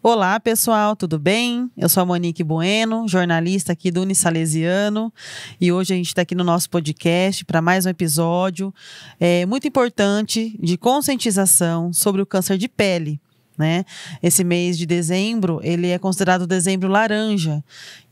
Olá, pessoal, tudo bem? Eu sou a Monique Bueno, jornalista aqui do Unisalesiano, e hoje a gente está aqui no nosso podcast para mais um episódio muito importante de conscientização sobre o câncer de pele, né? Esse mês de dezembro, ele é considerado o dezembro laranja,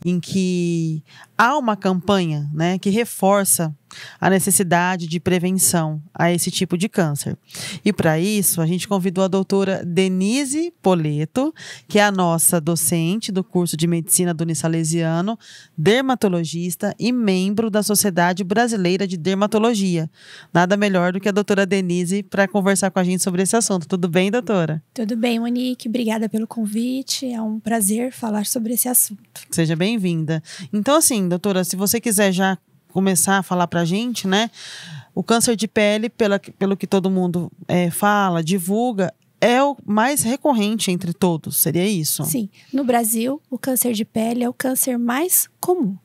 em que há uma campanha, né, que reforça a necessidade de prevenção a esse tipo de câncer. E para isso, a gente convidou a doutora Denise Poleto, que é a nossa docente do curso de Medicina do Unisalesiano, dermatologista e membro da Sociedade Brasileira de Dermatologia. Nada melhor do que a doutora Denise para conversar com a gente sobre esse assunto. Tudo bem, doutora? Tudo bem, Monique. Obrigada pelo convite. É um prazer falar sobre esse assunto. Seja bem-vinda. Então, assim, doutora, se você quiser já começar a falar pra gente, né? O câncer de pele, pelo que todo mundo fala, divulga, é o mais recorrente entre todos, seria isso? Sim. No Brasil, o câncer de pele é o câncer mais comum.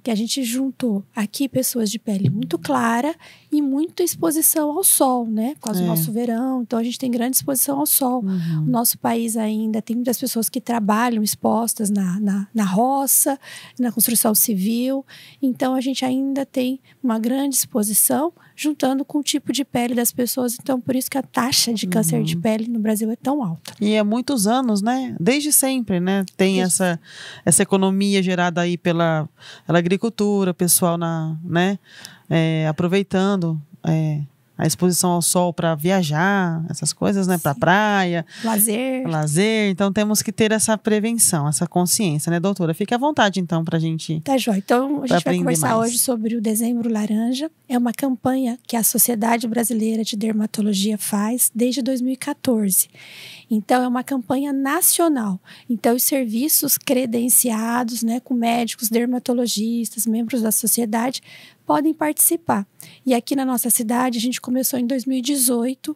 Que a gente juntou aqui pessoas de pele muito clara e muita exposição ao sol, né? Por causa do nosso verão, então a gente tem grande exposição ao sol. O nosso país ainda tem muitas pessoas que trabalham expostas na roça, na construção civil, então a gente ainda tem uma grande exposição juntando com o tipo de pele das pessoas, então por isso que a taxa de câncer de pele no Brasil é tão alta. E há muitos anos, né? Desde sempre, né? Tem essa economia gerada aí pela agricultura, pessoal aproveitando a exposição ao sol para viajar, essas coisas, né? Para praia. Lazer. Então temos que ter essa prevenção, essa consciência, né, doutora? Fique à vontade, então, para a gente. Tá joia. Então, a gente vai conversar mais hoje sobre o Dezembro Laranja. É uma campanha que a Sociedade Brasileira de Dermatologia faz desde 2014. Então, é uma campanha nacional. Então, os serviços credenciados, né, com médicos, dermatologistas, membros da sociedade, podem participar. E aqui na nossa cidade, a gente começou em 2018,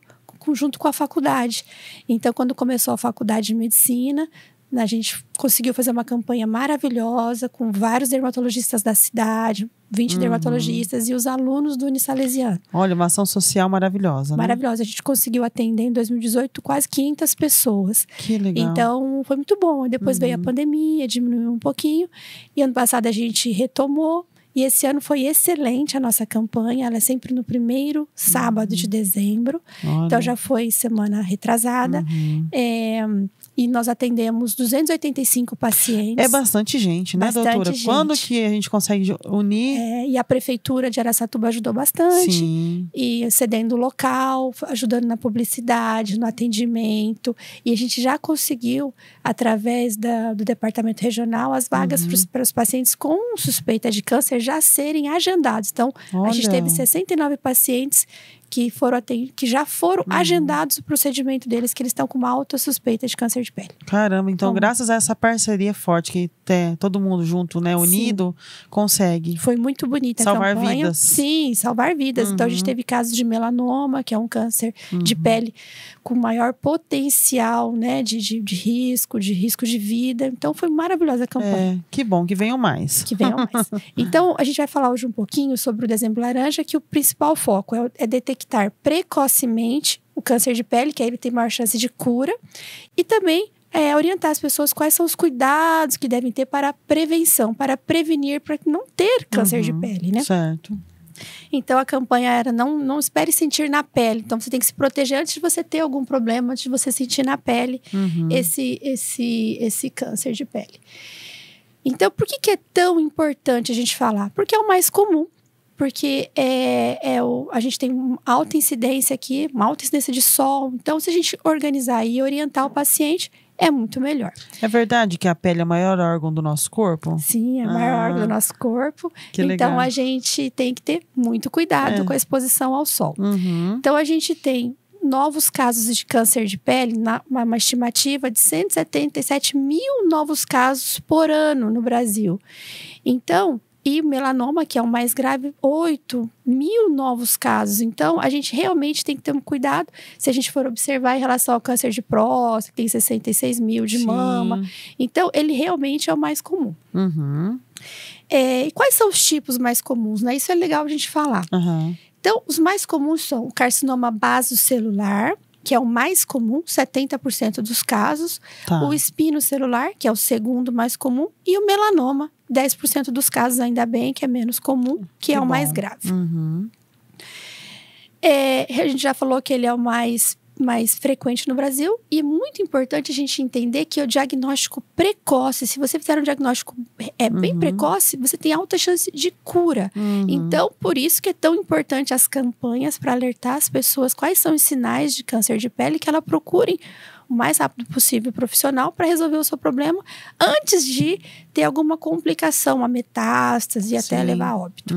junto com a faculdade. Então, quando começou a faculdade de medicina, a gente conseguiu fazer uma campanha maravilhosa com vários dermatologistas da cidade, 20 dermatologistas e os alunos do Unisalesiano. Olha, uma ação social maravilhosa, né? Maravilhosa. A gente conseguiu atender em 2018 quase 500 pessoas. Que legal. Então, foi muito bom. Depois veio a pandemia, diminuiu um pouquinho. E ano passado a gente retomou. E esse ano foi excelente a nossa campanha. Ela é sempre no primeiro sábado de dezembro. Olha. Então, já foi semana retrasada. E nós atendemos 285 pacientes. É bastante gente, né, doutora? Gente. Quando que a gente consegue unir? E a prefeitura de Araçatuba ajudou bastante. Sim. E cedendo o local, ajudando na publicidade, no atendimento. E a gente já conseguiu, através do departamento regional, as vagas para os pacientes com suspeita de câncer já serem agendados. Então, a gente teve 69 pacientes que já foram agendados o procedimento deles, que eles estão com uma alta suspeita de câncer de pele. Caramba, então graças a essa parceria forte que tem todo mundo junto, né, unido, consegue. Foi muito bonita a campanha. Salvar vidas. Sim, salvar vidas. Então a gente teve casos de melanoma, que é um câncer de pele com maior potencial, né, de risco de vida. Então foi maravilhosa a campanha. Que bom, que venham mais. Que venham mais. Então a gente vai falar hoje um pouquinho sobre o Dezembro Laranja, que o principal foco é detectar precocemente o câncer de pele, que aí ele tem maior chance de cura, e também orientar as pessoas quais são os cuidados que devem ter para a prevenção, para prevenir, para não ter câncer de pele, né? Certo. Então a campanha era não espere sentir na pele. Então você tem que se proteger antes de você ter algum problema, antes de você sentir na pele esse câncer de pele. Então por que é tão importante a gente falar? Porque é o mais comum. Porque a gente tem uma alta incidência aqui, uma alta incidência de sol. Então, se a gente organizar e orientar o paciente, é muito melhor. É verdade que a pele é o maior órgão do nosso corpo? Sim, é o maior órgão do nosso corpo. Que então, legal. A gente tem que ter muito cuidado com a exposição ao sol. Então, a gente tem novos casos de câncer de pele, uma estimativa de 177 mil novos casos por ano no Brasil. Então, e melanoma, que é o mais grave, 8 mil novos casos. Então, a gente realmente tem que ter um cuidado. Se a gente for observar em relação ao câncer de próstata, que tem 66 mil de mama. Então, ele realmente é o mais comum. E quais são os tipos mais comuns, né? Isso é legal a gente falar. Então, os mais comuns são o carcinoma basocelular, que é o mais comum, 70% dos casos. Tá. O espinocelular, que é o segundo mais comum. E o melanoma, 10% dos casos, ainda bem, que é menos comum, que é o mais grave. Uhum. A gente já falou que ele é o mais frequente no Brasil. E é muito importante a gente entender que o diagnóstico precoce, se você fizer um diagnóstico bem precoce, você tem alta chance de cura. Então, por isso que é tão importante as campanhas para alertar as pessoas quais são os sinais de câncer de pele, que elas procurem o mais rápido possível o profissional para resolver o seu problema antes de ter alguma complicação, uma metástase e até levar a óbito.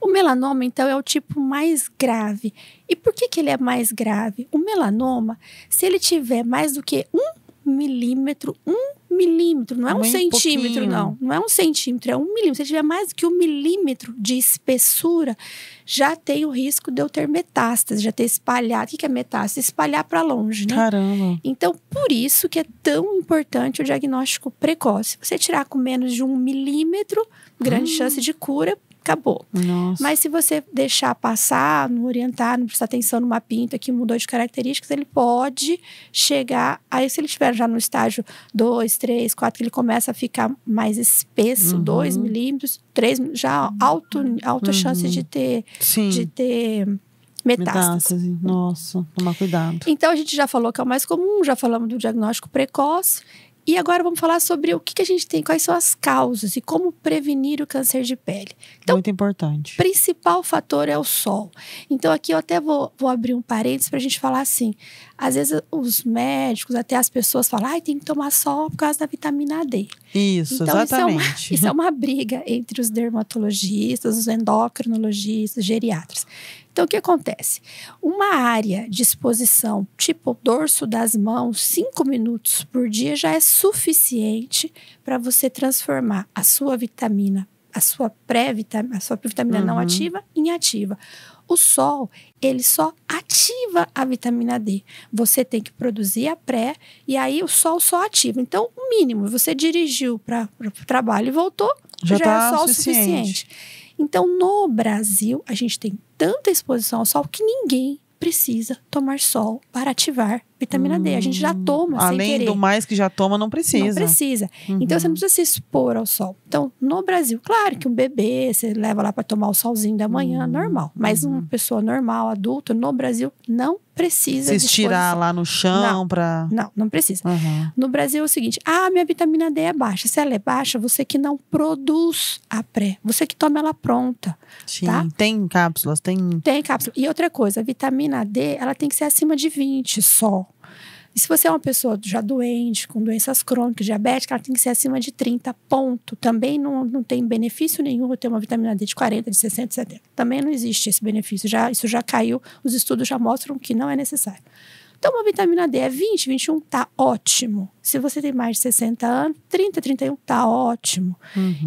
O melanoma, então, é o tipo mais grave. E por que ele é mais grave? O melanoma, se ele tiver mais do que 1 milímetro, não é um centímetro, não é um centímetro, é 1 milímetro. Se ele tiver mais do que 1 milímetro de espessura, já tem o risco de eu ter metástase, já ter espalhado. O que é metástase? Espalhar para longe, né? Caramba! Então, por isso que é tão importante o diagnóstico precoce. Você tirar com menos de 1 milímetro, grande chance de cura, acabou. Nossa. Mas se você deixar passar, não orientar, não prestar atenção numa pinta que mudou de características, ele pode chegar... Aí se ele estiver já no estágio 2, 3, 4, que ele começa a ficar mais espesso, 2 milímetros, 3, já alta chance de ter metástase. Nossa, tomar cuidado. Então a gente já falou que é o mais comum, já falamos do diagnóstico precoce. E agora vamos falar sobre o que a gente tem, quais são as causas e como prevenir o câncer de pele. Então, muito importante. O principal fator é o sol. Então, aqui eu até vou abrir um parênteses para a gente falar assim. Às vezes, os médicos, até as pessoas falam, tem que tomar sol por causa da vitamina D. Isso, então, exatamente. Isso é uma briga entre os dermatologistas, os endocrinologistas, geriatras. Então, o que acontece? Uma área de exposição, tipo dorso das mãos, 5 minutos por dia já é suficiente para você transformar a sua vitamina, a sua vitamina não ativa, em ativa. O sol, ele só ativa a vitamina D. Você tem que produzir a pré e aí o sol só ativa. Então, o mínimo, você dirigiu para o trabalho e voltou, já é sol suficiente. Então, no Brasil, a gente tem tanta exposição ao sol que ninguém precisa tomar sol para ativar vitamina D. A gente já toma sem querer. Além do mais que já toma, não precisa. Não precisa. Então, você não precisa se expor ao sol. Então, no Brasil, claro que um bebê, você leva lá para tomar o solzinho da manhã, normal. Mas uma pessoa normal, adulta, no Brasil, não precisa se estirar lá no chão para... Não precisa. No Brasil é o seguinte, minha vitamina D é baixa. Se ela é baixa, você que não produz a pré. Você que toma ela pronta. Sim, tá? Tem cápsulas, Tem cápsula. E outra coisa, a vitamina D, ela tem que ser acima de 20 só. E se você é uma pessoa já doente, com doenças crônicas, diabética, ela tem que ser acima de 30, ponto. Também não tem benefício nenhum ter uma vitamina D de 40, de 60, de 70. Também não existe esse benefício. Isso já caiu, os estudos já mostram que não é necessário. Então, uma vitamina D é 20, 21, tá ótimo. Se você tem mais de 60 anos, 30, 31, tá ótimo.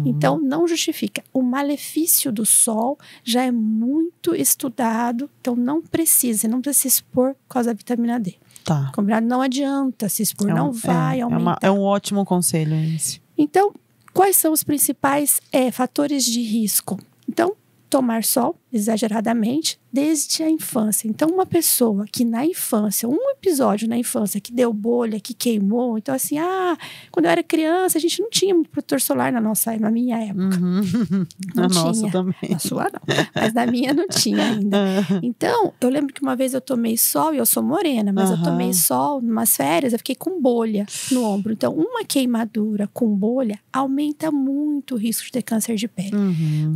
Então, não justifica. O malefício do sol já é muito estudado, então não precisa se expor por causa da vitamina D. Tá. Combinado? Não adianta se expor, não vai aumentar. É um ótimo conselho esse. Então, quais são os principais fatores de risco? Então, tomar sol exageradamente desde a infância. Então, uma pessoa que na infância, um episódio na infância que deu bolha, que queimou, então assim, quando eu era criança, a gente não tinha muito protetor solar na minha época. Na nossa também. Na sua não, mas na minha não tinha ainda. Então, eu lembro que uma vez eu tomei sol, e eu sou morena, mas eu tomei sol numas férias, eu fiquei com bolha no ombro. Então, uma queimadura com bolha aumenta muito o risco de ter câncer de pele.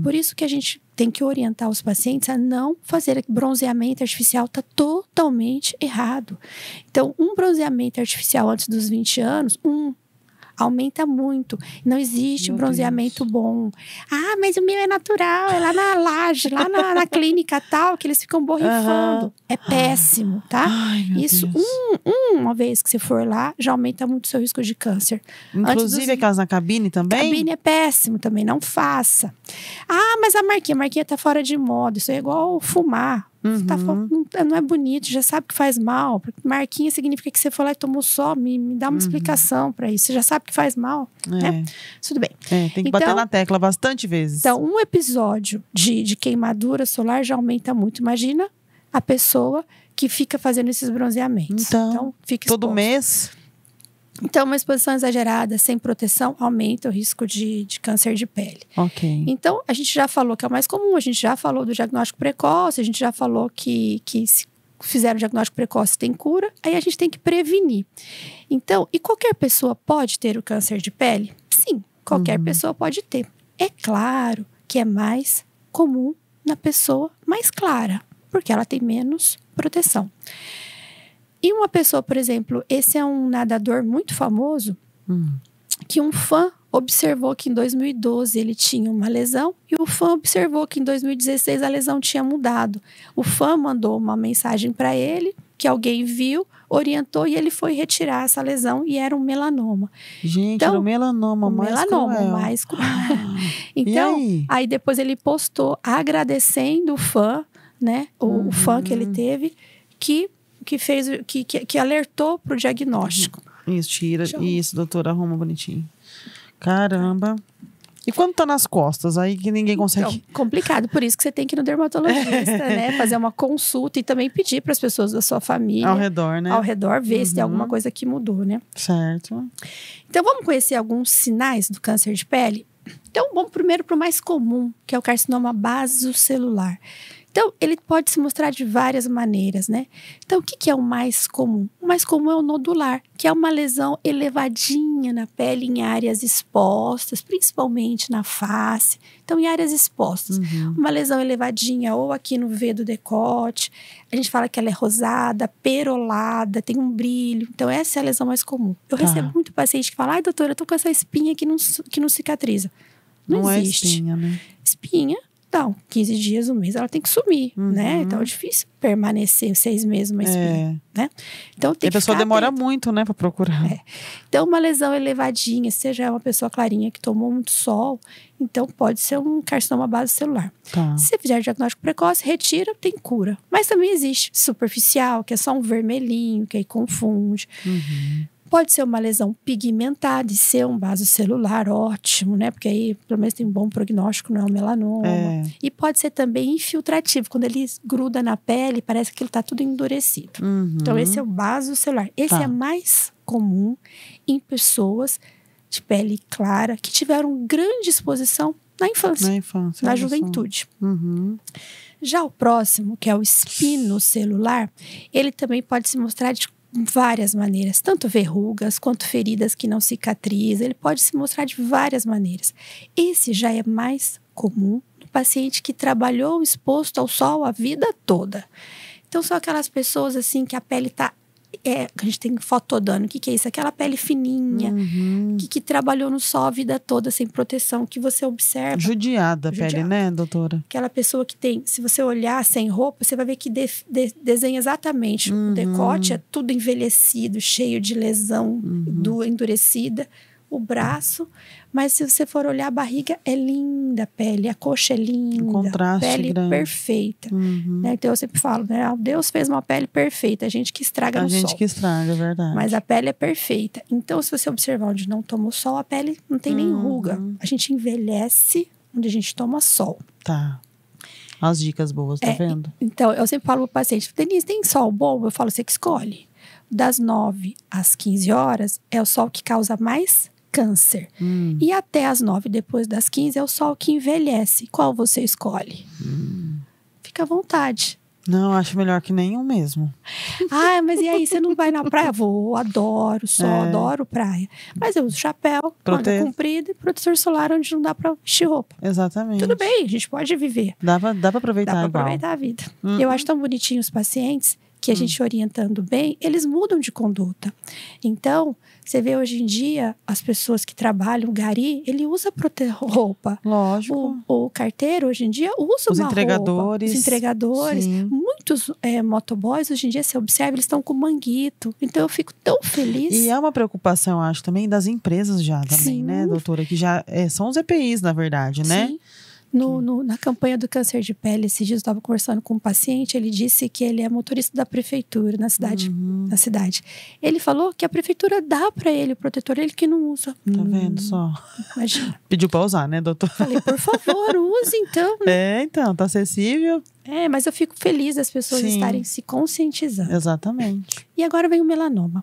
Por isso que a gente tem que orientar os pacientes a não fazer bronzeamento artificial, está totalmente errado. Então, um bronzeamento artificial antes dos 20 anos, aumenta muito. Não existe bronzeamento bom. Mas o meu é natural, é lá na laje, lá na clínica tal, que eles ficam borrifando. É péssimo, tá? Isso, uma vez que você for lá, já aumenta muito o seu risco de câncer. Inclusive aquelas na cabine também? Cabine é péssimo também, não faça. Mas a marquinha tá fora de moda. Isso é igual fumar. Não é bonito, já sabe que faz mal. Marquinha significa que você foi lá e tomou sol. Me dá uma explicação para isso. Você já sabe que faz mal, né? Tudo bem. Tem que bater na tecla bastante vezes. Então, um episódio de queimadura solar já aumenta muito. Imagina a pessoa que fica fazendo esses bronzeamentos. Então fica todo exposto. mês? Então, uma exposição exagerada, sem proteção, aumenta o risco de câncer de pele. Ok. Então, a gente já falou que é o mais comum, a gente já falou do diagnóstico precoce, a gente já falou que se fizeram o diagnóstico precoce tem cura, aí a gente tem que prevenir. Então, e qualquer pessoa pode ter o câncer de pele? Sim, qualquer pessoa pode ter. É claro que é mais comum na pessoa mais clara, porque ela tem menos proteção. E uma pessoa, por exemplo, esse é um nadador muito famoso, que um fã observou que em 2012 ele tinha uma lesão e o fã observou que em 2016 a lesão tinha mudado. O fã mandou uma mensagem para ele, que alguém viu, orientou e ele foi retirar essa lesão e era um melanoma. Gente, então, era um melanoma mais cruel. Mais cruel. Então, aí depois ele postou agradecendo o fã, né? O fã que ele teve, que alertou para o diagnóstico. Isso, tira. Isso, doutora, arruma bonitinho. Caramba. E quando tá nas costas, aí que ninguém consegue... Então, complicado, por isso que você tem que ir no dermatologista, né? Fazer uma consulta e também pedir para as pessoas da sua família. Ao redor, né? Ao redor, ver se tem alguma coisa que mudou, né? Certo. Então, vamos conhecer alguns sinais do câncer de pele? Então, vamos primeiro para o mais comum, que é o carcinoma basocelular. Então, ele pode se mostrar de várias maneiras, né? Então, o que é o mais comum? O mais comum é o nodular, que é uma lesão elevadinha na pele em áreas expostas, principalmente na face. Então, em áreas expostas. Uma lesão elevadinha ou aqui no V do decote. A gente fala que ela é rosada, perolada, tem um brilho. Então, essa é a lesão mais comum. Eu recebo muito paciente que fala, ai, doutora, eu tô com essa espinha que não cicatriza. Não existe. É espinha, né? Espinha. Então, 15 dias, um mês, ela tem que sumir, né? Então, é difícil permanecer 6 meses uma espinha, né? Então, tem que a pessoa demora atento. muito, né, pra procurar. Então, uma lesão elevadinha, seja uma pessoa clarinha que tomou muito sol, então pode ser um carcinoma basocelular. Se você fizer diagnóstico precoce, retira, tem cura. Mas também existe superficial, que é só um vermelhinho, que aí confunde. Pode ser uma lesão pigmentada e ser um basocelular, ótimo, né? Porque aí, pelo menos, tem um bom prognóstico, não é um melanoma. E pode ser também infiltrativo. Quando ele gruda na pele, parece que ele está tudo endurecido. Então, esse é o basocelular. Esse é mais comum em pessoas de pele clara que tiveram grande exposição na infância. Na juventude. Já o próximo, que é o espinocelular, ele também pode se mostrar de várias maneiras, tanto verrugas quanto feridas que não cicatrizam, ele pode se mostrar de várias maneiras. Esse já é mais comum no paciente que trabalhou exposto ao sol a vida toda. Então, são aquelas pessoas assim que a pele está... a gente tem fotodano, o que é isso? Aquela pele fininha, que trabalhou no sol a vida toda sem proteção, que você observa. Judiada a pele, né, doutora? Aquela pessoa que tem, se você olhar sem roupa, você vai ver que desenha exatamente. O decote é tudo envelhecido, cheio de lesão endurecida. O braço, mas se você for olhar a barriga, é linda a pele, a coxa é linda, o contraste pele grande. Perfeita. Né? Então eu sempre falo, né? Deus fez uma pele perfeita, a gente que estraga no sol. A gente que estraga, é verdade. Mas a pele é perfeita. Então, se você observar onde não toma o sol, a pele não tem nem ruga. A gente envelhece onde a gente toma sol. Tá. As dicas boas, tá vendo? Então, eu sempre falo pro paciente, Denise, tem sol bom? Eu falo, você que escolhe. Das 9 às 15 horas é o sol que causa mais câncer. E até as 9, depois das 15, é o sol que envelhece. Qual você escolhe? Fica à vontade. Não, acho melhor que nenhum mesmo. Ah, mas e aí, você não vai na praia? Vou, adoro sol, adoro praia. Mas eu uso chapéu, manga comprida e protetor solar onde não dá pra vestir roupa. Exatamente. Tudo bem, a gente pode viver. Dá pra aproveitar Dá pra igual. aproveitar a vida. Eu acho tão bonitinho os pacientes que a gente orientando bem, eles mudam de conduta. Então, você vê hoje em dia, as pessoas que trabalham, o gari, ele usa roupa. Lógico. O carteiro, hoje em dia, usa os uma entregadores. roupa. Os entregadores. Sim. Muitos motoboys, hoje em dia, você observa, eles estão com manguito. Então, eu fico tão feliz. E é uma preocupação, acho, também das empresas já, também, Sim. né, doutora? Que já são os EPIs, na verdade, né? Sim. Na campanha do câncer de pele, esses dias eu estava conversando com um paciente, ele disse que ele é motorista da prefeitura na cidade. Ele falou que a prefeitura dá para ele o protetor, ele que não usa. Tá vendo só? Imagina. Pediu para usar, né, doutor? Falei, por favor, use então. Né? Então, tá acessível. Mas eu fico feliz das pessoas estarem se conscientizando. Exatamente. E agora vem o melanoma.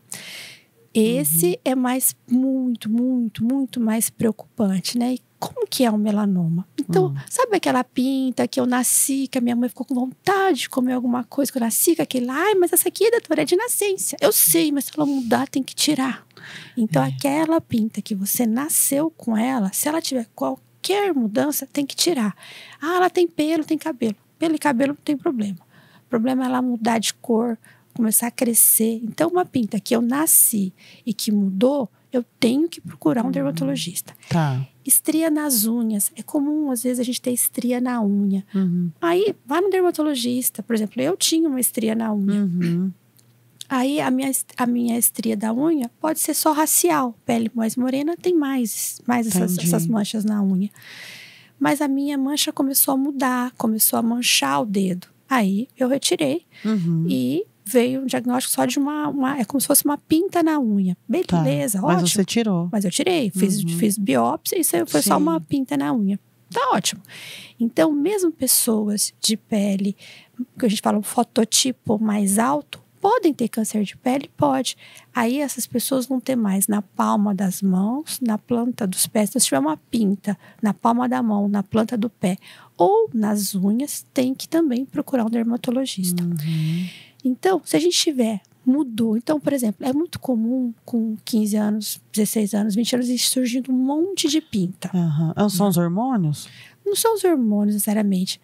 Esse é muito mais preocupante, né? E como que é o melanoma? Então, sabe aquela pinta que eu nasci, que a minha mãe ficou com vontade de comer alguma coisa, que eu nasci com aquele, mas essa aqui, doutora, é de nascença. Eu sei, mas se ela mudar, tem que tirar. Então, aquela pinta que você nasceu com ela, se ela tiver qualquer mudança, tem que tirar. Ela tem pelo, tem cabelo. Pelo e cabelo não tem problema. O problema é ela mudar de cor, começar a crescer. Então, uma pinta que eu nasci e que mudou, eu tenho que procurar um dermatologista. Tá. Estria nas unhas. É comum, às vezes, a gente ter estria na unha. Aí, vá no dermatologista. Por exemplo, eu tinha uma estria na unha. Aí, a minha estria da unha pode ser só racial. Pele mais morena tem mais essas manchas na unha. Mas a minha mancha começou a mudar, começou a manchar o dedo. Aí, eu retirei e veio um diagnóstico só de é como se fosse uma pinta na unha. Beleza, ótimo. Mas você tirou. Mas eu tirei, fiz biópsia e isso foi só uma pinta na unha. Tá ótimo. Então, mesmo pessoas de pele, que a gente fala um fototipo mais alto, podem ter câncer de pele? Pode. Aí essas pessoas vão ter mais na palma das mãos, na planta dos pés. Então, se tiver uma pinta na palma da mão, na planta do pé ou nas unhas, tem que também procurar um dermatologista. Então, se a gente mudou. Então, por exemplo, é muito comum com 15 anos, 16 anos, 20 anos, surgindo um monte de pinta. São os hormônios? Não são os hormônios, necessariamente.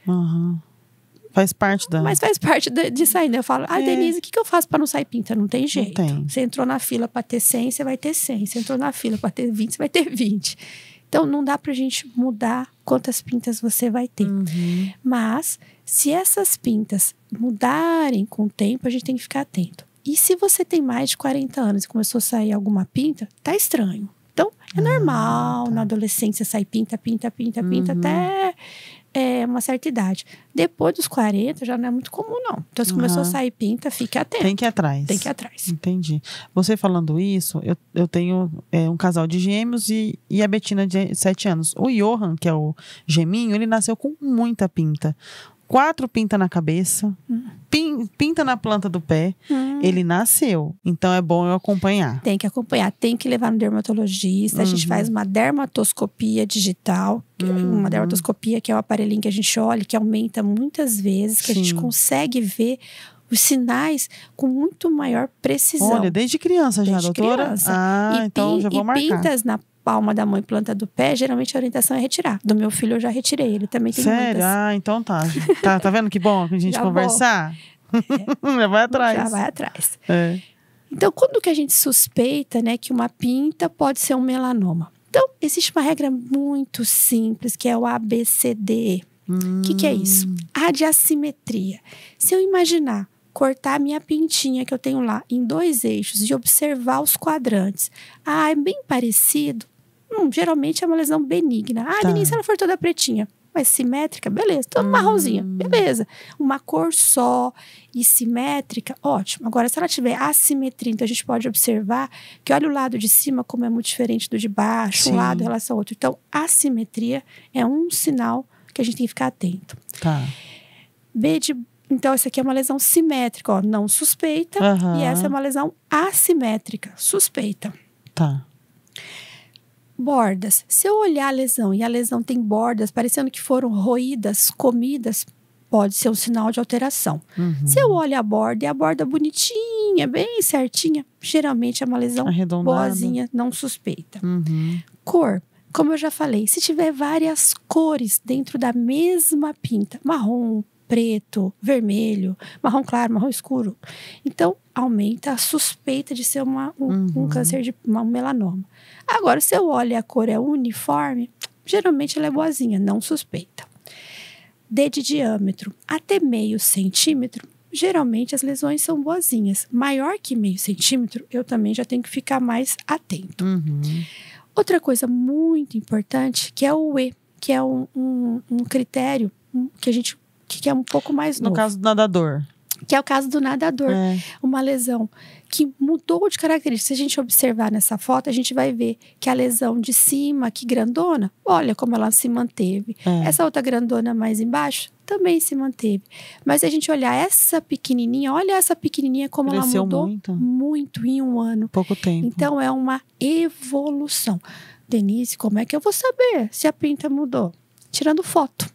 Faz parte da... Mas faz parte disso aí, né? Eu falo, Denise, o que eu faço para não sair pinta? Não tem jeito. Não tem. Você entrou na fila para ter 100, você vai ter 100. Você entrou na fila para ter 20, você vai ter 20. Então, não dá pra gente mudar quantas pintas você vai ter. Mas, se essas pintas mudarem com o tempo, a gente tem que ficar atento. E se você tem mais de 40 anos e começou a sair alguma pinta, tá estranho. Então, é normal na adolescência sair pinta até uma certa idade. Depois dos 40, já não é muito comum, não. Então, se começou a sair pinta, fique atento. Tem que ir atrás. Tem que ir atrás. Entendi. Você falando isso, eu tenho um casal de gêmeos e a Betina de 7 anos. O Johan, que é o geminho, ele nasceu com muita pinta. 4 pintas na cabeça, pinta na planta do pé. Ele nasceu. Então é bom eu acompanhar. Tem que acompanhar, tem que levar no dermatologista. A gente faz uma dermatoscopia digital. Uma dermatoscopia que é o aparelhinho que a gente olha, que aumenta muitas vezes, que a gente consegue ver os sinais com muito maior precisão. Olha, desde criança já, desde doutora? Criança. Então já vou marcar. Pintas na palma da mão e planta do pé, geralmente a orientação é retirar. Do meu filho eu já retirei, ele também tem Sério? muitas. Então tá. Tá vendo que bom a gente Já conversar? Já vai atrás. Já vai atrás. Então, quando que a gente suspeita, né, que uma pinta pode ser um melanoma? Então, existe uma regra muito simples, que é o ABCDE. O que é isso? A de assimetria. Se eu imaginar cortar a minha pintinha que eu tenho lá em 2 eixos e observar os quadrantes. É bem parecido. Geralmente é uma lesão benigna. Denise, ela for toda pretinha. Mas simétrica, beleza. Toda marronzinha, beleza. Uma cor só e simétrica, ótimo. Agora, se ela tiver assimetria, então a gente pode observar que olha o lado de cima como é muito diferente do de baixo, um lado em relação ao outro. Então, assimetria é um sinal que a gente tem que ficar atento. Então, essa aqui é uma lesão simétrica, não suspeita. E essa é uma lesão assimétrica, suspeita. Bordas. Se eu olhar a lesão e a lesão tem bordas, parecendo que foram roídas, comidas, pode ser um sinal de alteração. Se eu olho a borda e a borda bonitinha, bem certinha, geralmente é uma lesão boazinha, não suspeita. Cor. Como eu já falei, se tiver várias cores dentro da mesma pinta, marrom, preto, vermelho, marrom claro, marrom escuro. Então, aumenta a suspeita de ser um câncer de um melanoma. Agora, se eu olho e a cor é uniforme, geralmente ela é boazinha, não suspeita. D de diâmetro até meio centímetro, geralmente as lesões são boazinhas. Maior que meio centímetro, eu também já tenho que ficar mais atento. Outra coisa muito importante, que é o E. que é um critério que é um pouco mais novo. No caso do nadador. Que é o caso do nadador. Uma lesão que mudou de característica. Se a gente observar nessa foto, a gente vai ver que a lesão de cima, aqui grandona, olha como ela se manteve. Essa outra grandona mais embaixo também se manteve. Mas se a gente olhar essa pequenininha, olha essa pequenininha como Cresceu ela mudou muito em um ano. Pouco tempo. Então é uma evolução. Denise, como é que eu vou saber se a pinta mudou? Tirando foto.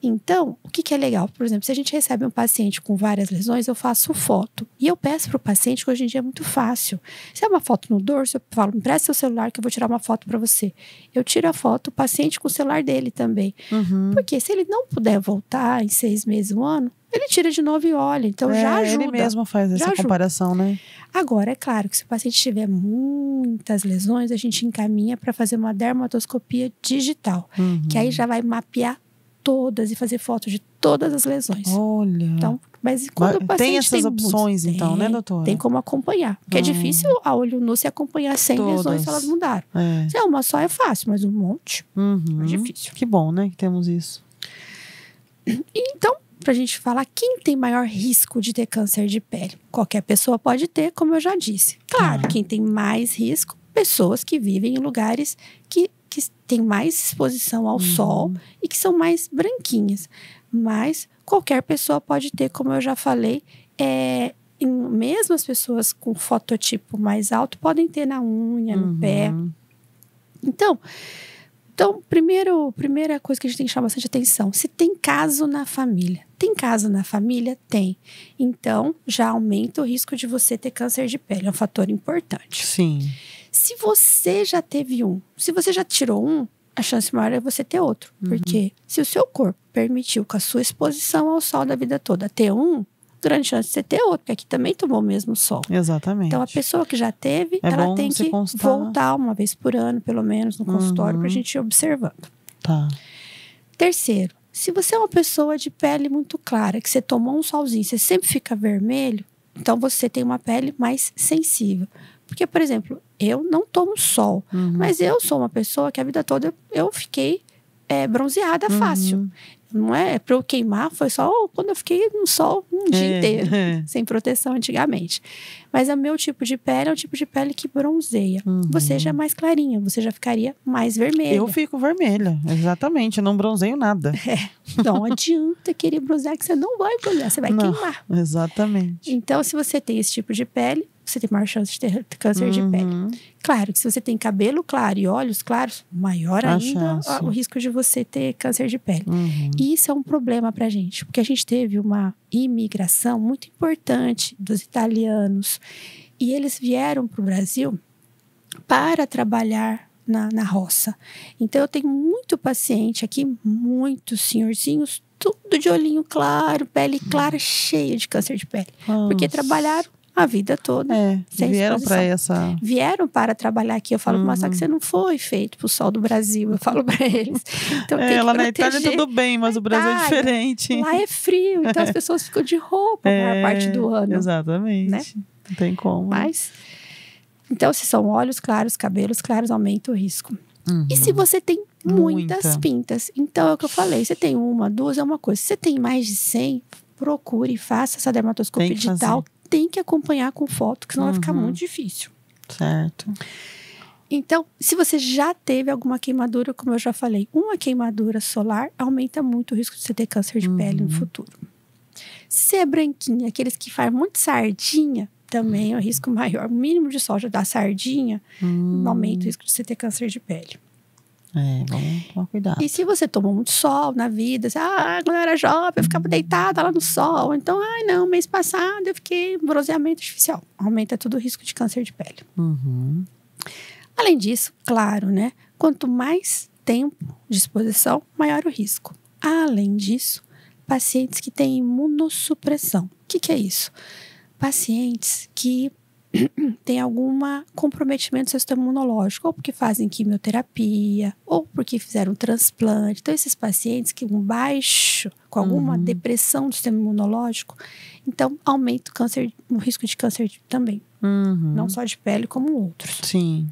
Então, o que é legal? Por exemplo, se a gente recebe um paciente com várias lesões, eu faço foto. E eu peço para o paciente, que hoje em dia é muito fácil. Se é uma foto no dorso, eu falo, me empresta seu celular que eu vou tirar uma foto para você. Eu tiro a foto, o paciente com o celular dele também. Porque se ele não puder voltar em 6 meses, 1 ano, ele tira de novo e olha. Então já ajuda. Ele mesmo faz essa comparação, né? Agora, é claro que se o paciente tiver muitas lesões, a gente encaminha para fazer uma dermatoscopia digital. Que aí já vai mapear todas e fazer foto de todas as lesões. Olha. Então, mas quando o paciente tem essas opções, então, né, doutora? Tem como acompanhar. Porque é difícil a olho nu se acompanhar 100 lesões se elas mudaram. Se é uma só é fácil, mas um monte é difícil. Que bom, né, que temos isso. Então, pra gente falar, quem tem maior risco de ter câncer de pele? Qualquer pessoa pode ter, como eu já disse. Claro, quem tem mais risco, pessoas que vivem em lugares que têm mais exposição ao sol e que são mais branquinhas. Mas qualquer pessoa pode ter, como eu já falei, mesmo as pessoas com fototipo mais alto podem ter na unha, no pé. Então, primeira coisa que a gente tem que chamar bastante atenção, se tem caso na família. Tem caso na família? Tem. Então, já aumenta o risco de você ter câncer de pele. É um fator importante. Sim. Se você já teve se você já tirou a chance maior é você ter outro. Porque se o seu corpo permitiu com a sua exposição ao sol da vida toda ter grande chance de você ter outro, porque aqui também tomou o mesmo sol. Exatamente. Então, a pessoa que já teve, ela tem que voltar uma vez por ano, pelo menos, no consultório, pra gente ir observando. Tá. Terceiro, se você é uma pessoa de pele muito clara, que você tomou um solzinho, você sempre fica vermelho, então você tem uma pele mais sensível. Porque, por exemplo, eu não tomo sol, mas eu sou uma pessoa que a vida toda eu fiquei bronzeada fácil. Não é para eu queimar, foi só quando eu fiquei no sol um dia inteiro, sem proteção antigamente. Mas o meu tipo de pele é um tipo de pele que bronzeia. Você já é mais clarinha, você já ficaria mais vermelha. Eu fico vermelha, exatamente, eu não bronzeio nada. Não adianta querer bronzear, que você não vai bronzear, você vai queimar. Exatamente. Então, se você tem esse tipo de pele, você tem maior chance de ter câncer de pele. Claro que se você tem cabelo claro e olhos claros, maior ainda o risco de você ter câncer de pele. E isso é um problema pra gente, porque a gente teve uma imigração muito importante dos italianos e eles vieram pro Brasil para trabalhar na roça. Então, eu tenho muito paciente aqui, muitos senhorzinhos, tudo de olhinho claro, pele clara, cheia de câncer de pele. Porque trabalharam a vida toda. Sem vieram para Vieram para trabalhar aqui. Eu falo, mas só que você não foi feito pro sol do Brasil. Eu falo para eles. Então, tem que lá na Itália tudo bem, mas o Brasil é diferente. Lá é frio, então as pessoas ficam de roupa a maior parte do ano. Exatamente. Né? Não tem como. Então, se são olhos claros, cabelos claros, aumenta o risco. E se você tem muitas pintas? Então, é o que eu falei. Você tem 1, 2, é uma coisa. Se você tem mais de 100, procure e faça essa dermatoscopia digital. Tem que acompanhar com foto, que senão vai ficar muito difícil. Certo. Então, se você já teve alguma queimadura, como eu já falei, uma queimadura solar aumenta muito o risco de você ter câncer de pele no futuro. Se você é branquinha, aqueles que fazem muito sardinha, também é um risco maior. O mínimo de sol já dá sardinha, aumenta o risco de você ter câncer de pele. Vamos tomar cuidado. E se você tomou muito sol na vida, quando eu era jovem, eu ficava deitada lá no sol. Então, não, mês passado eu fiquei bronzeamento artificial. Aumenta todo o risco de câncer de pele. Além disso, claro, né? Quanto mais tempo de exposição, maior o risco. Além disso, pacientes que têm imunossupressão. O que é isso? Pacientes que tem algum comprometimento do sistema imunológico, ou porque fazem quimioterapia, ou porque fizeram transplante. Então, esses pacientes que baixo, com alguma depressão do sistema imunológico, então aumenta o risco de câncer também. Não só de pele, como outros. Sim.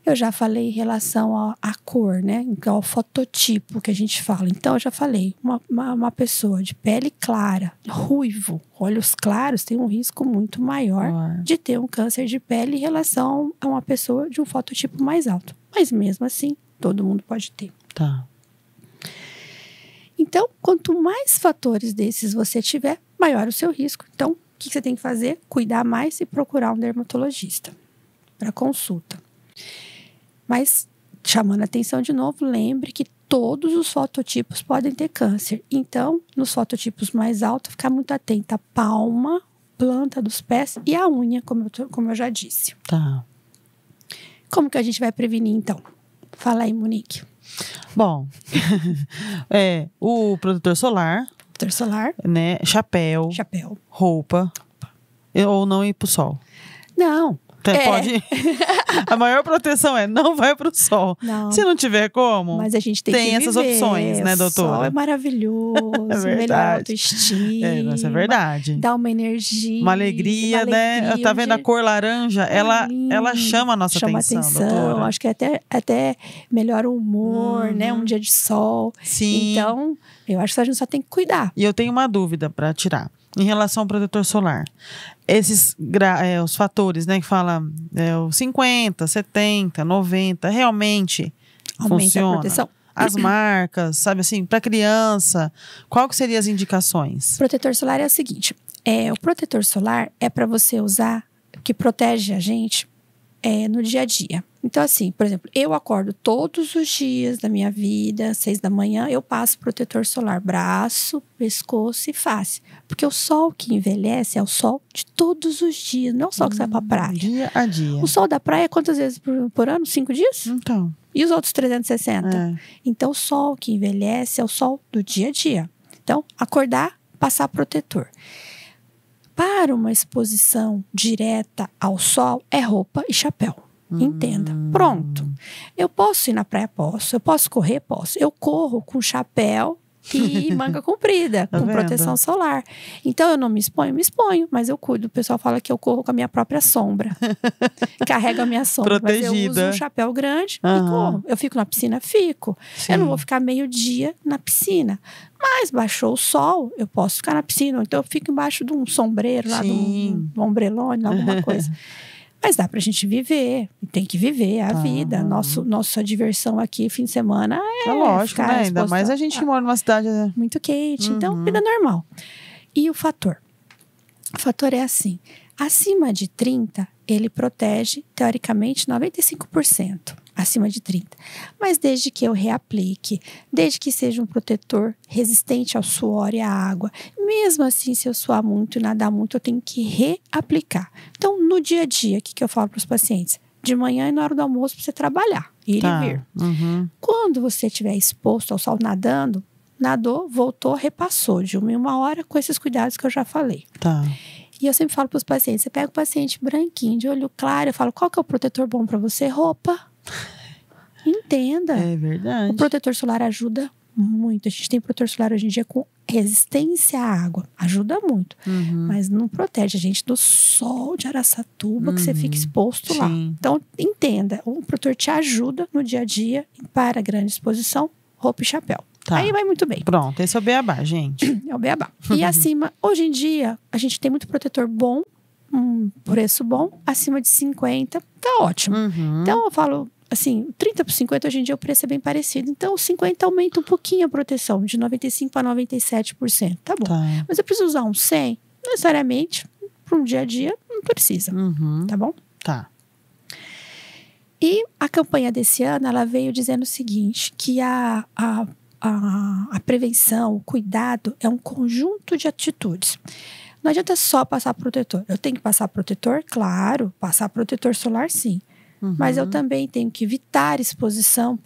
Eu já falei em relação à cor, né? Então, ao fototipo que a gente fala. Então, eu já falei, uma pessoa de pele clara, ruivo, olhos claros, tem um risco muito maior de ter um câncer de pele em relação a uma pessoa de um fototipo mais alto. Mas mesmo assim, todo mundo pode ter. Tá. Então, quanto mais fatores desses você tiver, maior o seu risco. Então, o que você tem que fazer? Cuidar mais e procurar um dermatologista para consulta. Mas, chamando a atenção de novo, lembre que todos os fototipos podem ter câncer. Então, nos fototipos mais altos, ficar muito atenta à palma, planta dos pés e a unha, como eu já disse. Tá. Como que a gente vai prevenir, então? Fala aí, Monique. Bom, o protetor solar, né? Chapéu, roupa, ou não ir pro sol. Não. Pode. A maior proteção não vai pro sol. Não. Se não tiver como, mas a gente tem que essas opções, né, doutora? O sol é maravilhoso, melhor autoestima. Isso é verdade. Dá uma energia. Uma alegria, né? Tá vendo a cor laranja? Ela chama a nossa atenção, doutora. Acho que até melhora o humor, né? Um dia de sol. Sim. Então, eu acho que a gente só tem que cuidar. E eu tenho uma dúvida para tirar. Em relação ao protetor solar, esses os fatores, né, que fala os 50, 70, 90, realmente aumenta funciona? A proteção. As marcas, sabe assim, para criança, qual que seriam as indicações? Protetor solar é o seguinte, o protetor solar é para você usar, que protege a gente no dia a dia. Então, assim, por exemplo, eu acordo todos os dias da minha vida, 6 da manhã, eu passo protetor solar, braço, pescoço e face. Porque o sol que envelhece é o sol de todos os dias, não é o sol que sai pra praia. Dia a dia. O sol da praia é quantas vezes por ano? 5 dias? Então. E os outros 360? Então, o sol que envelhece é o sol do dia a dia. Então, acordar, passar protetor. Para uma exposição direta ao sol, é roupa e chapéu. Entenda. Pronto. Eu posso ir na praia? Posso. Eu posso correr? Posso. Eu corro com chapéu e manga comprida, com proteção solar. Então, eu não me exponho? Me exponho, mas eu cuido. O pessoal fala que eu corro com a minha própria sombra. Carrego a minha sombra. Protegida. Mas eu uso um chapéu grande e corro. Eu fico na piscina? Fico. Sim. Eu não vou ficar meio-dia na piscina. Mas baixou o sol, eu posso ficar na piscina. Ou então eu fico embaixo de um sombreiro, lá de um ombrelone, alguma coisa. Mas dá pra gente viver, tem que viver a vida. Nossa diversão aqui, fim de semana, lógico, né? Ainda mais a gente que mora numa cidade muito quente. Então, vida normal. E o fator? O fator é assim, acima de 30, ele protege, teoricamente, 95%. Acima de 30. Mas desde que eu reaplique, desde que seja um protetor resistente ao suor e à água, mesmo assim, se eu suar muito e nadar muito, eu tenho que reaplicar. Então, no dia a dia, o que eu falo para os pacientes? De manhã e na hora do almoço para você trabalhar, ir e vir. Quando você estiver exposto ao sol nadando, nadou, voltou, repassou de 1 em 1 hora com esses cuidados que eu já falei. E eu sempre falo para os pacientes, você pega o paciente branquinho, de olho claro, eu falo, qual que é o protetor bom para você? Roupa. Entenda. É verdade. O protetor solar ajuda muito. A gente tem protetor solar hoje em dia com resistência à água. Ajuda muito. Mas não protege a gente do sol de Araçatuba, que você fica exposto lá. Então, entenda. O protetor te ajuda no dia a dia para grande exposição, roupa e chapéu. Aí vai muito bem. Pronto, esse é o beabá, gente. É o beabá. E acima, hoje em dia, a gente tem muito protetor bom, preço bom, acima de 50, tá ótimo. Então, eu falo assim, 30 por 50 hoje em dia o preço é bem parecido. Então, o 50 aumenta um pouquinho a proteção, de 95% para 97%. Tá bom. Mas eu preciso usar um 100? Não necessariamente, para um dia a dia, não precisa. Tá bom? E a campanha desse ano, ela veio dizendo o seguinte, que a prevenção, o cuidado é um conjunto de atitudes. Não adianta só passar protetor. Eu tenho que passar protetor? Claro. Passar protetor solar, sim. Mas eu também tenho que evitar exposição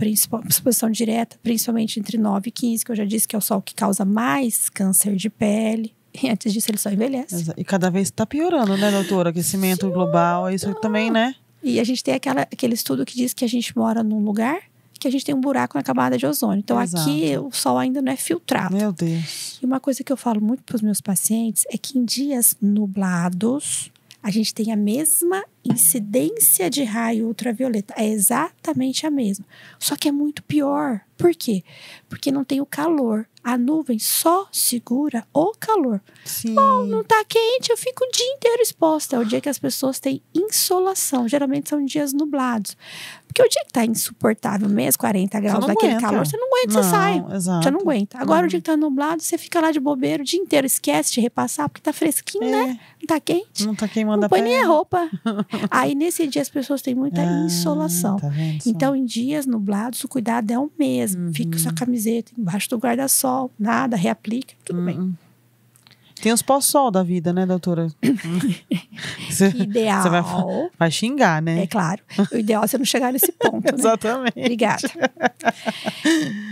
direta, principalmente entre 9 e 15, que eu já disse que é o sol que causa mais câncer de pele. E antes disso, ele só envelhece. E cada vez está piorando, né, doutora? Aquecimento global, isso também, né? E a gente tem aquele estudo que diz que a gente mora num lugar que a gente tem um buraco na camada de ozônio. Então, aqui o sol ainda não é filtrado. Meu Deus. E uma coisa que eu falo muito para os meus pacientes é que em dias nublados, a gente tem a mesma incidência de raio ultravioleta é exatamente a mesma. Só que é muito pior. Por quê? Porque não tem o calor. A nuvem só segura o calor. Sim. Bom, não tá quente, eu fico o dia inteiro exposta. É o dia que as pessoas têm insolação. Geralmente são dias nublados. Porque o dia que tá insuportável mesmo, 40 graus daquele calor, você não aguenta, você sai. Exato. Você não aguenta. Agora o dia que tá nublado, você fica lá de bobeira o dia inteiro. Esquece de repassar, porque tá fresquinho, né? Não tá quente. Não tá queimando não a põe pele. nem a roupa. Aí nesse dia as pessoas têm muita insolação. Tá vendo só? Então em dias nublados o cuidado é o mesmo. Fica com sua camiseta embaixo do guarda-sol, nada, reaplica, tudo bem. Tem os pós-sol da vida, né, doutora? Ideal. Você vai xingar, né? É claro. O ideal é você não chegar nesse ponto, né? Exatamente. Obrigada.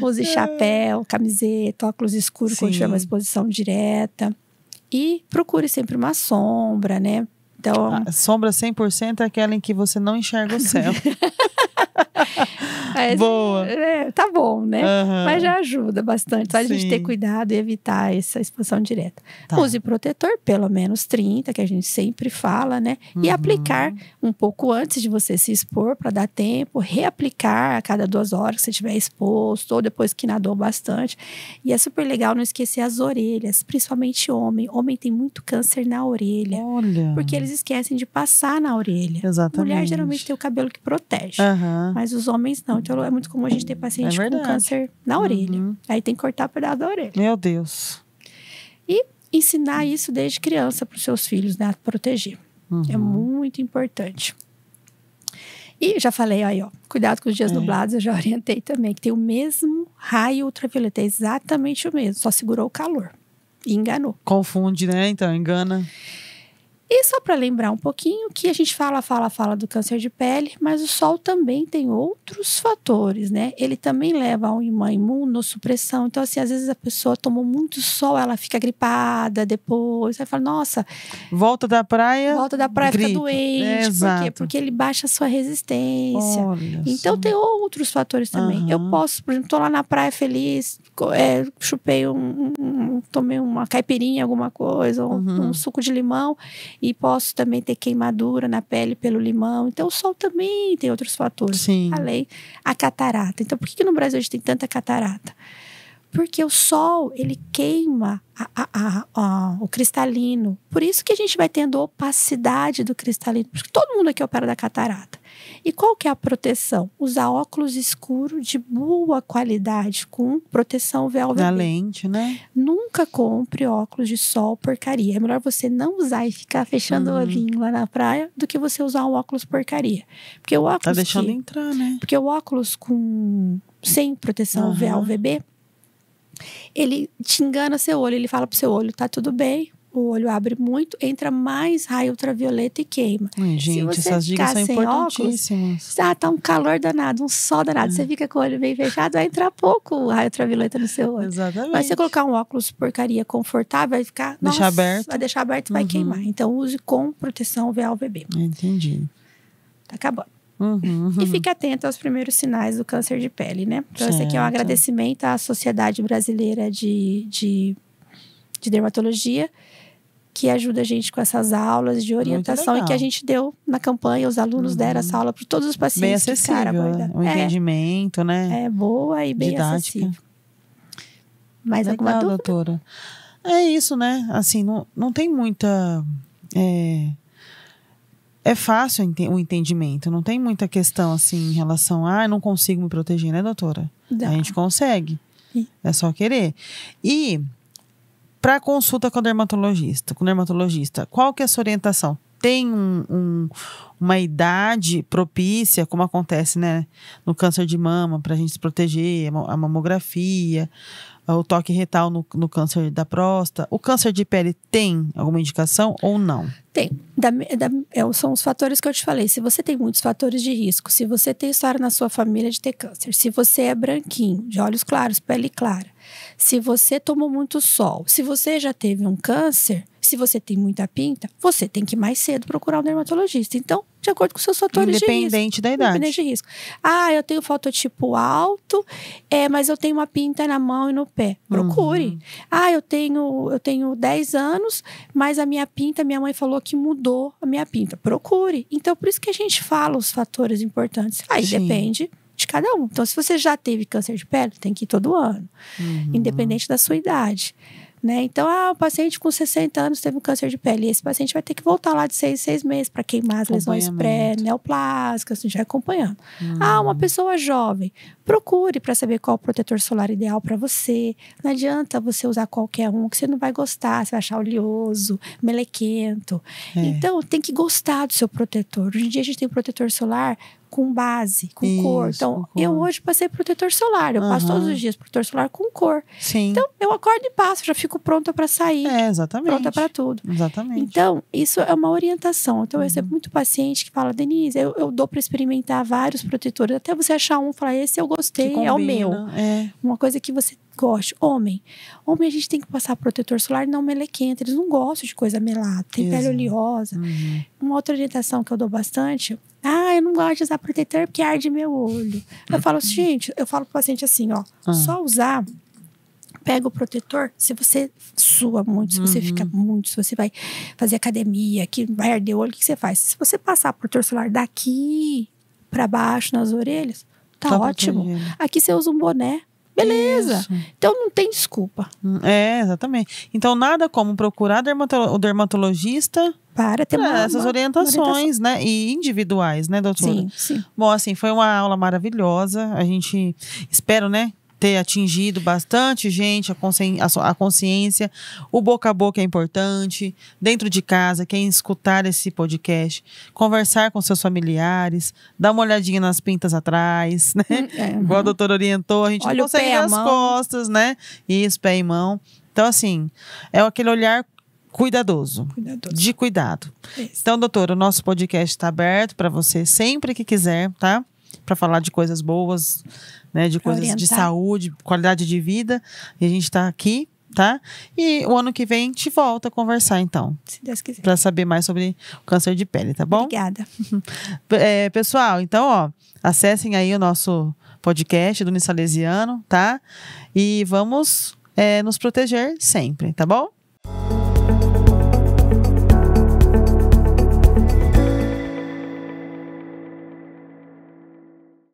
Use chapéu, camiseta, óculos escuros quando tiver uma exposição direta. E procure sempre uma sombra, né? Então, a sombra 100% é aquela em que você não enxerga o céu. Boa. Tá bom, né? Uhum. Mas já ajuda bastante. Só a gente ter cuidado e evitar essa exposição direta. Use protetor, pelo menos 30, que a gente sempre fala, né? E aplicar um pouco antes de você se expor, para dar tempo. Reaplicar a cada 2 horas que você estiver exposto, ou depois que nadou bastante. E é super legal não esquecer as orelhas, principalmente homem. Homem tem muito câncer na orelha. Olha. Porque eles esquecem de passar na orelha. Exatamente. Mulher geralmente tem o cabelo que protege. Mas os homens não. Então é muito comum a gente ter paciente com câncer na orelha. Aí tem que cortar o pedaço da orelha. Meu Deus. E ensinar isso desde criança para os seus filhos, né? A proteger. É muito importante. E já falei aí, ó. Cuidado com os dias nublados. Eu já orientei também. Que tem o mesmo raio ultravioleta. É exatamente o mesmo. Só segurou o calor. E enganou. Confunde, né? Então, engana. E só para lembrar um pouquinho que a gente fala do câncer de pele, mas o sol também tem outros fatores, né? Ele também leva a uma imunossupressão. Então, assim, às vezes a pessoa tomou muito sol, ela fica gripada depois. Aí fala, nossa... Volta da praia fica doente. Por quê? Porque ele baixa a sua resistência. Olha então, só. Tem outros fatores também. Eu posso, por exemplo, tô lá na praia feliz, chupei tomei uma caipirinha, alguma coisa, um suco de limão... E posso também ter queimadura na pele pelo limão. Então, o sol também tem outros fatores. Sim. Além a catarata. Então, por que no Brasil a gente tem tanta catarata? Porque o sol, ele queima o cristalino. Por isso que a gente vai tendo opacidade do cristalino. Porque todo mundo aqui opera da catarata. E qual que é a proteção? Usar óculos escuros de boa qualidade, com proteção VLVB. Na lente, né? Nunca compre óculos de sol porcaria. É melhor você não usar e ficar fechando o olhinho lá na praia do que você usar um óculos porcaria. Porque o óculos tá deixando entrar, né? Porque o óculos sem proteção VLVB, ele te engana seu olho. Ele fala pro seu olho, tá tudo bem. O olho abre muito, entra mais raio ultravioleta e queima. Gente, essas dicas são importantíssimas. Óculos, tá um calor danado, um sol danado. Você fica com o olho bem fechado, vai entrar pouco raio ultravioleta no seu olho. Exatamente. Mas se você colocar um óculos porcaria confortável, vai ficar... Vai deixar aberto e vai queimar. Então, use com proteção VLVB. Entendi. Tá acabando. E fique atento aos primeiros sinais do câncer de pele, né? Então, esse aqui é um agradecimento à Sociedade Brasileira de Dermatologia, que ajuda a gente com essas aulas de orientação e que a gente deu na campanha. Os alunos deram essa aula para todos os pacientes. Bem acessível, o entendimento, né? É boa e bem didática. acessível. Mais alguma dúvida? Doutora. É isso, né? Assim, não tem muita... É fácil o entendimento. Não tem muita questão, assim, em relação a... não consigo me proteger, né, doutora? Não. A gente consegue. É só querer. E... para consulta com o dermatologista, qual que é a sua orientação? Tem uma idade propícia, como acontece, né, no câncer de mama, para a gente se proteger, a mamografia, o toque retal no câncer da próstata? O câncer de pele tem alguma indicação ou não? Tem. São os fatores que eu te falei. Se você tem muitos fatores de risco, se você tem história na sua família de ter câncer, se você é branquinho, de olhos claros, pele clara, se você tomou muito sol, se você já teve um câncer, se você tem muita pinta, você tem que ir mais cedo procurar um dermatologista. Então, de acordo com seus fatores de risco. Independente da idade. Independente de risco. Eu tenho fototipo alto, mas eu tenho uma pinta na mão e no pé. Procure. Eu tenho 10 anos, mas a minha pinta, minha mãe falou que mudou a minha pinta. Procure. Então, por isso que a gente fala os fatores importantes. Aí depende de cada um. Então, se você já teve câncer de pele, tem que ir todo ano. Independente da sua idade. Né? Então, o paciente com 60 anos teve um câncer de pele. E esse paciente vai ter que voltar lá de 6 meses para queimar as lesões pré-neoplásicas, a gente vai acompanhando. Uma pessoa jovem, procure para saber qual o protetor solar ideal para você. Não adianta você usar qualquer um, que você não vai gostar, você vai achar oleoso, melequento. Então, tem que gostar do seu protetor. Hoje em dia, a gente tem protetor solar com base, com cor. Então, eu hoje passei protetor solar. Eu passo todos os dias protetor solar com cor. Sim. Então, eu acordo e passo, já fico pronta para sair. Exatamente. Pronta para tudo. Exatamente. Então, isso é uma orientação. Então, eu recebo muito paciente que fala, Denise, eu dou para experimentar vários protetores. Até você achar um e falar, esse eu gostei, é o meu. Uma coisa que você goste. Homem, a gente tem que passar protetor solar não melequento. Eles não gostam de coisa melada. Tem pele oleosa. Uma outra orientação que eu dou bastante... eu não gosto de usar protetor porque arde meu olho. Eu falo, gente, eu falo pro paciente assim, só usar, pega o protetor, se você sua muito, se você fica muito, se você vai fazer academia, que vai arder o olho, o que você faz? Se você passar protetor solar daqui pra baixo nas orelhas, tá ótimo. Aqui você usa um boné. Beleza. Isso. Então não tem desculpa. Exatamente. Então nada como procurar o dermatologista para ter essas orientações, né? E individuais, né, doutora? Sim. Bom, assim, foi uma aula maravilhosa. A gente espero, né, ter atingido bastante gente, a consciência. O boca a boca é importante. Dentro de casa, quem escutar esse podcast, conversar com seus familiares, dar uma olhadinha nas pintas atrás, né? Igual a doutora orientou, a gente não consegue ver as costas, né? Isso, pé e mão. Então, assim, é aquele olhar cuidadoso. De cuidado. Isso. Então, doutora, o nosso podcast está aberto para você sempre que quiser, tá? Para falar de coisas boas, né, de coisas de saúde, qualidade de vida. E a gente está aqui, tá? E o ano que vem a gente volta a conversar, então. Se Deus quiser. Para saber mais sobre o câncer de pele, tá bom? Obrigada. Pessoal, então, acessem aí o nosso podcast do Unisalesiano, tá? E vamos nos proteger sempre, tá bom?